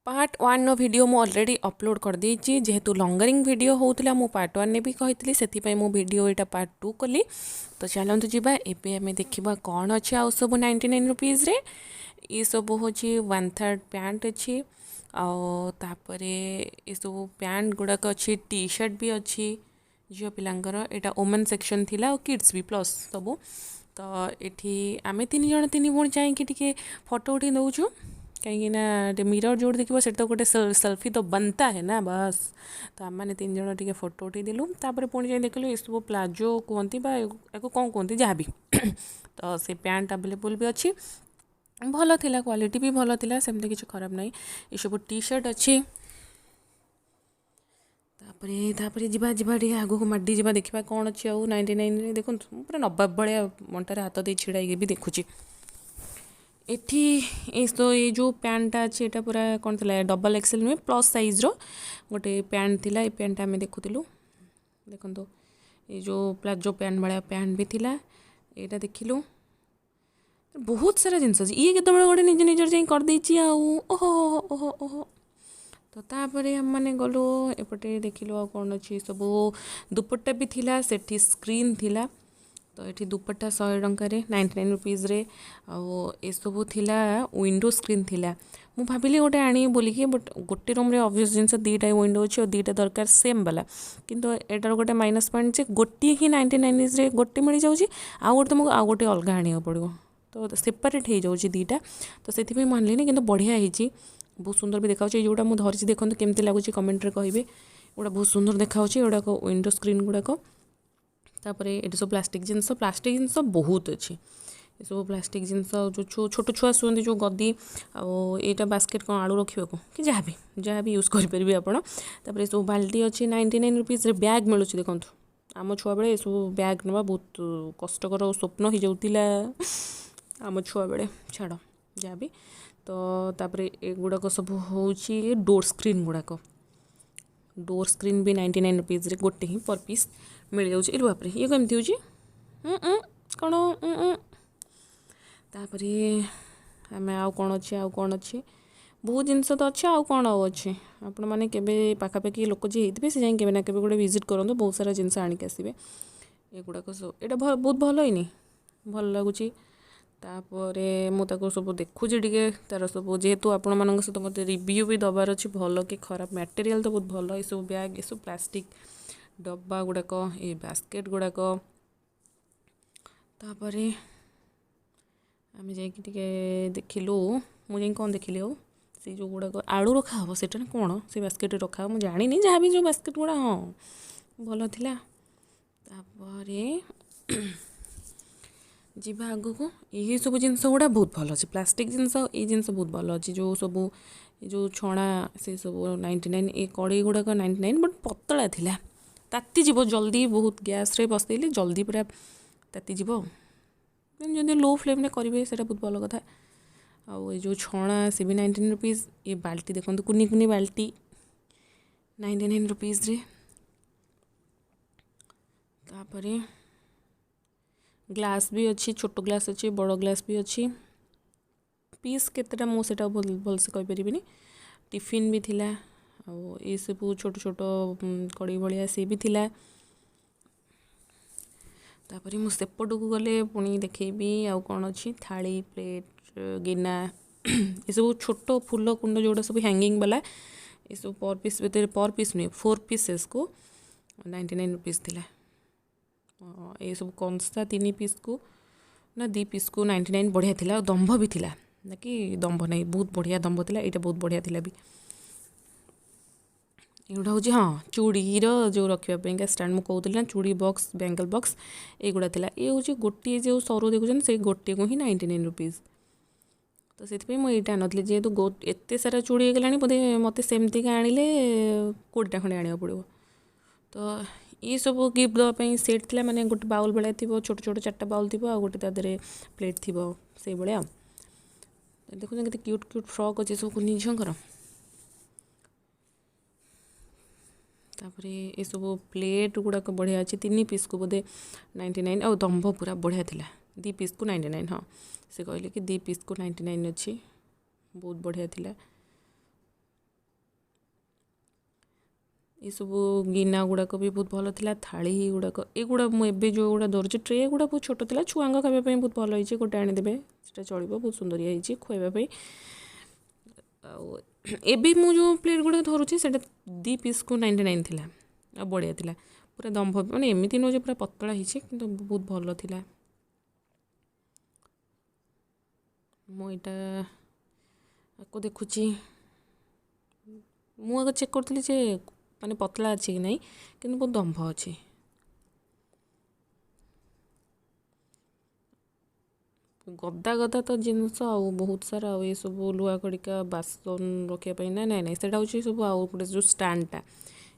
Part 1 video मु already upload कर देछि जेहेतु लॉन्गरिंग वीडियो होउतला मु पार्ट 1 ने भी कहितली सेति पय मु वीडियो एटा पार्ट 2 कली। तो चलंतु जिबा एबे हमें देखिबा कोन अछि आ सब 99 रुपीस रे ई सब होछि 1/3 पैंट अछि आ तापरे ए सब पैंट गुडाक अछि टी शर्ट भी अछि जियो पिलांगर एटा वुमेन सेक्शन थिला और किड्स भी प्लस सब। तो एठी आमे तीन जण तीन भूण जाई कि टिके फोटो उठी दउछु कहीं मिरर जो देखो से तो गोटे सेल्फी तो बनता है ना बस। तो आम मैंने तीन जन टे फोटो उठी देलु तापर पुणी जाए देखलु ये सब प्लाजो कहती कौन कहती जहाँ भी तो से पैंट अवेलेबल भी अच्छी भल थिला क्वालिटी भी भल थिला सेमती किसी खराब नहीं। ये सब टी शर्ट अच्छी तापरे जिबा जिबा टे आगो को माडी जिबा देखा कौन अच्छी आउ 99 देखो पूरा नवाब भाया मंटार हाथ दे छिड़ा भी देखुची एठी तो ये जो पैंटा अच्छे यहाँ पूरा कौन थी डबल एक्सेल नुहे प्लस साइज रो गोटे पैंट थिला ये पैंट आम देखुलु देखो ये जो प्लाजो पैंट भाया पैंट भी थिला यहाँ देखिलु बहुत सारा जिनस ये केत गोटे निज निजर जाई करदे ओहो ओहो ओहो। तो तापर आम मैंने गलु एपटे देखिलु कौन अच्छी सब दुपट्टा भी थिला सेठी स्क्रीन थिला। तो ये दुपट्टा 100 टंकार 99 रुपीस रे ये सब थिला विंडो स्क्रीन थिला मु भाविली गोटे आनी बोलिकी बट गोटे रूम रे ऑब्वियस जिनस दीटा विंडो अच्छी और दीटा दरकार सेम वाला किंतु एटार गोटे माइनस पॉइंट जे गोटे ही 99 रे गोटे मिल जाउची आ गोटे तुमको आ गोटे अलग आनिया पड़ो तो सेपरेट हो जाउची दीटा। तो से मानलिनी किंतु बढ़िया होईची बहुत सुंदर भी देखा जोटा मुझे धरी देखते केमती लगुच कमेंट रे कहिबे गोटा बहुत सुंदर देखा गुड़ाक विंडो स्क्रीन गुड़ाक। तापर ये सब प्लास्टिक जिनस बहुत अच्छी ये सब प्लास्टिक जिनस जो छोट छुआ शुंती जो गदी आटा बास्केट कौन आलू रखा कि जहाँ भी यूज करेंगे आपड़ सब बाल्टी अच्छी 99 रुपीस बैग मिलूँ देखो आम छुआ बेले ये सब बैग ना बहुत कष्टर स्वप्न हो जाऊला आम छुआ बेले छाड़ जहाँ भी। तो तापर एगुड़ाक सब हूँ डोर स्क्रीन गुड़ाक डोर स्क्रीन भी 99 रुपीस गोटे ही पर पीस मिल जाऊँगी बापरे ये कमती हो कौन तापर आम आउ कौन अच्छे आउ कौन अच्छे बहुत जिनस तो अच्छे आउ कौन आउ अच्छे आपण मैंने केबे पाखापाखि लोक जी होते से जाए ना केबे गोटे विजिट करूँ बहुत सारा जिनस आणिक आसबे एगुड़ाक सब यहाँ बहुत भल ही भल लगुच। तापर मुझे सब देखुची टे तार सब जेहेतु आपण मान सहित मत रिव्यू भी दबार अच्छी भल कि खराब मटेरियल तो बहुत भल ये सब बैग ये सब प्लास्टिक डब्बा गुड़ाक ये बास्केट गुड़ाक तापर आम जा देखिलु मुझे कौन देखिली आउ से जो गुड़ाक आलू रखा हे सेटा कौन से बास्केट रखा मुझे जानी जहाँ भी जो बास्केट गुड़ा हाँ भल थिला। तापर जीवा आग को यही सब जिनस गुड़ा बहुत भल अच्छे प्लास्टिक जिनस ये जिनस बहुत भल अच्छे जो सब जो छणा से सब 99 ये कड़े गुड़ाक 99 बट पतला थिला ताती जीव जल्दी बहुत गैस रे बसैले जल्दी पूरा ताती जीव जब लो फ्लेम रे करेंगे से बहुत भल कथा। आउ ये जो छणा से भी 99 रुपीस ये बाल्टी देखो कुनी कुनी बाल्टी 99 रुपीस रे। तापर ग्लास भी अच्छी छोट ग्लास अच्छी बड़ ग्लास भी अच्छी पीस केतेटा मु सेटा भल से कहीपरि टिफिन भी थिला और ये सब छोट छोट कड़ी भाया सी भी थिला। तापर मु सेपट को गले पुणी देखेबी आउ कौन अच्छी थाली प्लेट गिना ये सब छोट फूल कुंड जोड़ा सब हैंगिंग वाला ये सब पर पीस नुहे 4 पीसेस को 99 रुपीस थिला। ये सब कंसा 3 पीस को ना 2 पीस को 99 बढ़िया थिला दंभ भी थिला ना कि दंभ नहीं बहुत बढ़िया दंभ थिला यहाँ बहुत बढ़िया थिला भी। एगुड़ा हूँ हाँ चूड़ीर जो रखापी स्टाण मुझे कहती ना चूड़ी बॉक्स बेंगल बॉक्स एगुड़ा थिला ये हूँ गोटे जो सरू देखुन से गोटे को ही 99 रुपीस। तो से मुझे आनी जेहेतु एत सारा चूड़ी होगला बोधे मत सेमती का आनिले 20टा खंडे आने पड़ो। तो ये सब गिफ्ट देवाई सेट थी मैंने गोटे बाउल भाया थी छोट छोट 4टा बाउल थी गोटे तादे प्लेट थी से भाया देखो के क्यूट क्यूट फ्रॉक अच्छे सब कुनी झीर। तापर ये सब प्लेट गुड़ाक बढ़िया अच्छे 3 पीस को बोधे 99 और दंभ पूरा बढ़िया थिला 2 पीस को 99 हाँ से कहले कि 2 पीस को 99 अच्छी बहुत बढ़िया थिला। ये सब गिना गुड़ाक भी बहुत भल था थाली गुड़ाक एगुड़ा मुझे जो गुड़ा धरुचे ट्रे गुड़ा बहुत छोट था छुआ खावाई बहुत भल होती गोटे आनीदे से चलो बहुत सुंदरिया होती खुआवाई एबी मु जो प्लेट गुड़ा धरुची से 2 पीस को 99 थी बढ़िया थी पूरा दम्भ माने एमती नुहे पूरा पतला होती कि बहुत भल था मुझा आपको देखुची मुझे चेक करी जे माने पतला अच्छी कि नहीं कि बहुत दम्भ अच्छी गदा गदा तो जिनस आउ बहुत सारा ये सब लुआ खड़िका बासन रखापी ना नाई से सब आउ गोटे जो स्टैंडटा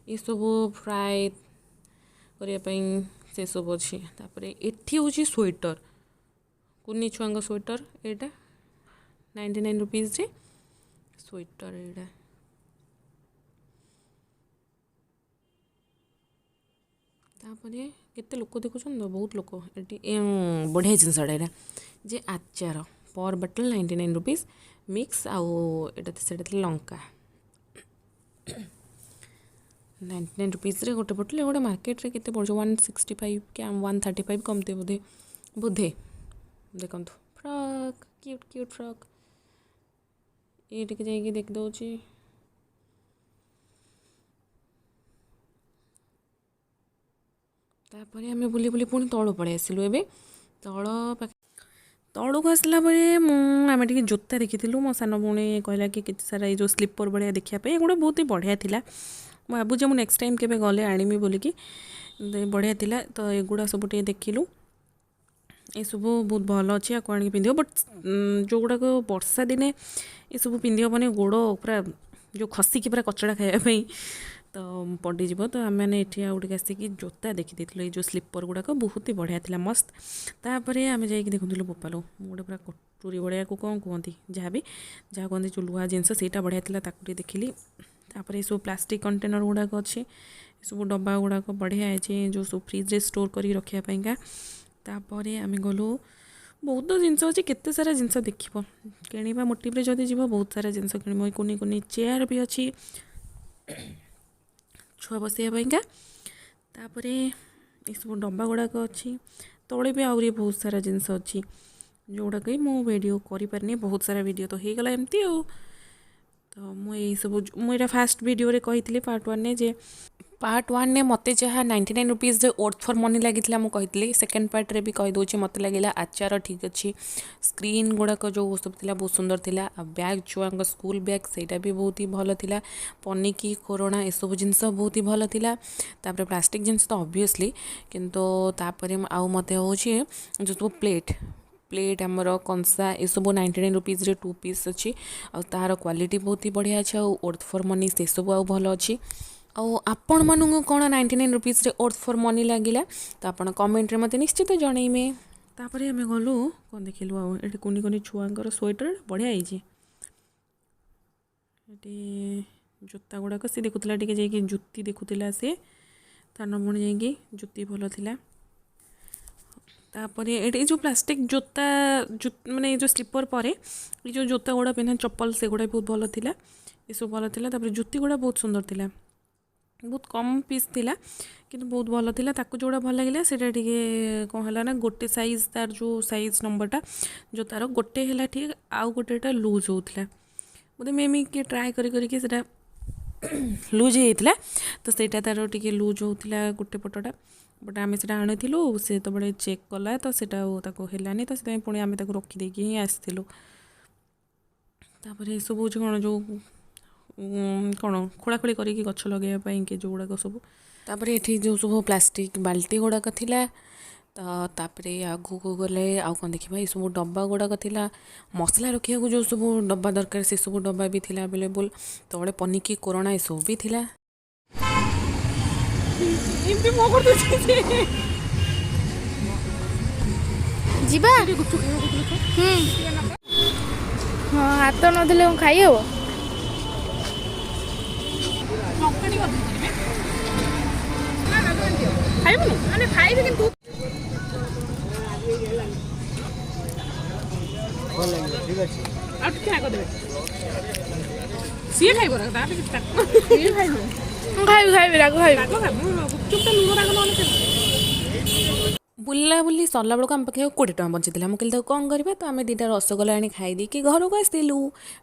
ये सब फ्राए करने से सब अच्छी एठी हूँ स्वेटर कुनी छुआ स्वेटर यहाँ 99 रुपीज रे स्वेटर यहाँ केते लोक देखुं बहुत लोक ये बढ़िया जिनसा जे आचार पर बटल 99 रुपीज मिक्स आउ लंका 99 रुपीज रे गोटे बटल गोटे मार्केट रे केते पड़छ 165 क्या 135 कमते बोधे बोधे देखो फ्रॉक क्यूट क्यूट फ्रॉक ये जाइए देख दौची तापर आम बुली बुली पुणी तलू पड़े आसलु ए तलू को आसला आम टे जोता देखी मो सान भूणी कहला कि सारा ये जो स्लीपर भाया देखापी एगुड़ा बहुत ही बढ़िया था भावुँ मुझे नेक्स्ट टाइम केवे गले आनमी बोलिकी बढ़िया था तो एगुड़ा सब देखिलु ये सब बहुत भल अच्छे आपको आनिक पिंध बट जो गुड़ाक वर्षा दिने ये सब पिंध हेनी गोड़ पूरा जो खसिकी पूरा कचड़ा खायापी तो पड़ीज तो आम मैंने ये आउट आसिक जोता देखी ये जो स्लीपर गुड़ाक बहुत ही बढ़िया था मस्त तापर आम जा देखुलु बोपालो गोटे पूरा कटोरी भाया को कौन कहती जहाँ भी जहाँ कहते जो लुहा जिनस से बढ़िया था देखिली तापर ये सब प्लास्टिक कंटेनर गुड़ाक अच्छे सब डब्बा गुड़ाक बढ़िया है जो सब फ्रिज स्टोर कर रखापा तापर आम गलु बहुत जिनस अच्छे केते सारा जिनस देख किणवा मोटिव जदि जीव बहुत सारा जिनस कि कुनी कुनी चेयर भी अच्छी छुआ बसैका तापर ये सब डब्बा गुड़ाक अच्छी तले भी आहरी बहुत सारा जिनस अच्छी जोड़ा कि मु वीडियो करें बहुत सारा वीडियो तो हो गला एमती तो मुझे सब मुझे फास्ट वीडियो रे कही पार्ट 1 जे पार्ट 1 ने मते जहाँ 99 रुपीज वर्थ फॉर मनी लगी मुझे सेकेंड पार्ट रे भी कहीदे मत लगे आचार ठीक अच्छी स्क्रीन गुड़ाक जो सब थी बहुत सुंदर थिला बैग छुआ स्कूल बैग सेटा भी बहुत ही भल था पनिकी कोरोना ये सब जिनस बहुत ही भल था तापर प्लास्टिक जिनस तो ऑब्वियसली किंतु तापर आउ मत हो जो सब प्लेट आमर कंसा ये सब 99 रुपीज रे 2 पीस अच्छी और तार क्वालिटी बहुत ही बढ़िया अच्छे और वर्थ फॉर मनी से सब आउ भल अच्छी आपण मानू कौन 99 रुपीज रे वर्थ फॉर मनी लगिला तो आप कमेंट रे मत निश्चित जनइमे तापर आम गलु कौन देखिलु आए कुनी कुनी छुआर स्वेटर बढ़िया है जोता गुड़ाक सी देखुला टे जुती देखुला सी तान भुणी जा जुती भल था तापर ये जो प्लास्टिक जोता माने जो स्लीपर पर ये जो जोता गुड़ा पिंधा चप्पल से गुड़ा बहुत भल था ये सब भल था जुती गुड़ा बहुत सुंदर था बहुत कम पीस थिला किंतु बहुत भल था ताकू जोड़ा भल लगे से कौन है ना गोटे साइज तार जो साइज नंबरटा जो तार गोटे है ठीक आउ गोटेटा लूज होता बोधे मेमी किए ट्राए करके लूज होता तो सेटा तार टे लूज होता गोटे पटटा बट आम से आनी से तो बड़े चेक कला तो सेटा है तो से पुणी आम रखीदे ही आसलु तापर ये सब हूँ कौन जो कौन खोलाखोली करके गछ लगे जो गुड़ाक सब तापर ये जो सब प्लास्टिक बाल्टी गुड़ाक थिला तो तापर आगू को गले आउ कौन देखा ये सब डब्बा गुड़ाक थिला मसला रखा जो सब डब्बा दरकार से सब डब्बा भी थिला अवेलेबल तले पनिकी कोरोना ये सब भी थिला जीवा हाँ हाथ नदेले खाई हे सी खाइब ମୁଁ ଖାଇବି ଖାଇବି ରାଗ ଖାଇବି। ଗୁପଚୁପ୍ଟା ଲୁଣ ରାଗ ନହେଲେ କେମିତି? ବୁଲାବୁଲି ସରିଲା ବେଳକୁ ଆମ ପାଖେ ଆଉ 20 ଟଙ୍କା ବଞ୍ଚିଥିଲା। ମୁଁ କହିଲି ତାକୁ କ'ଣ କରିବା, ତ ଆମେ ଦୁଇଟା ରସଗୋଲା ଆଣି ଖାଇ ଦେଇକି ଘରକୁ ଆସିଥିଲୁ।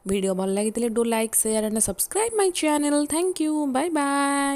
ଭିଡ଼ିଓ ଭଲ ଲାଗିଥିଲେ do like share and subscribe my channel. Thank you, bye bye.